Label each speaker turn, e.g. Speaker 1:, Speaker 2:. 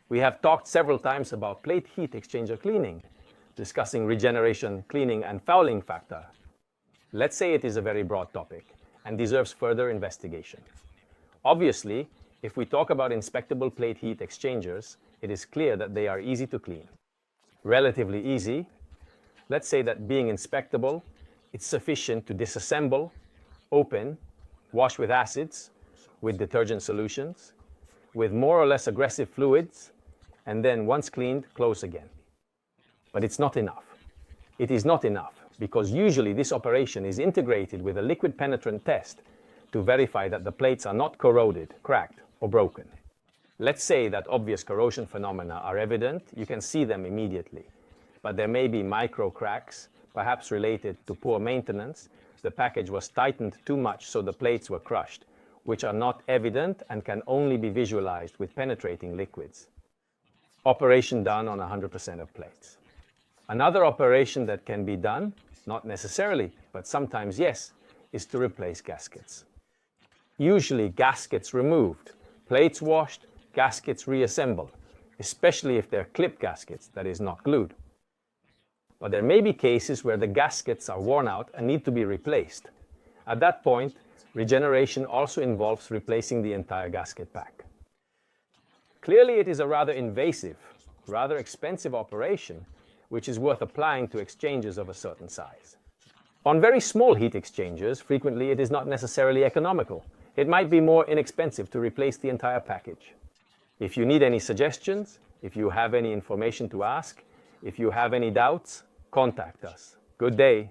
Speaker 1: We have talked several times about plate heat exchanger cleaning, discussing regeneration, cleaning, and fouling factor. Let's say it is a very broad topic and deserves further investigation. Obviously, if we talk about inspectable plate heat exchangers, it is clear that they are easy to clean. Relatively easy. Let's say that being inspectable, it's sufficient to disassemble, open, wash with acids, with detergent solutions, with more or less aggressive fluids, and then once cleaned, close again. But it's not enough. It is not enough because usually this operation is integrated with a liquid penetrant test to verify that the plates are not corroded, cracked, or broken. Let's say that obvious corrosion phenomena are evident, you can see them immediately. But there may be micro cracks, perhaps related to poor maintenance. The package was tightened too much so the plates were crushed, which are not evident and can only be visualized with penetrating liquids. Operation done on 100% of plates. Another operation that can be done, not necessarily, but sometimes yes, is to replace gaskets. Usually gaskets removed, plates washed, gaskets reassembled, especially if they're clip gaskets, that is not glued. But there may be cases where the gaskets are worn out and need to be replaced. At that point, regeneration also involves replacing the entire gasket pack. Clearly, it is a rather invasive, rather expensive operation, which is worth applying to exchangers of a certain size. On very small heat exchangers, frequently it is not necessarily economical. It might be more inexpensive to replace the entire package. If you need any suggestions, if you have any information to ask, if you have any doubts, contact us. Good day.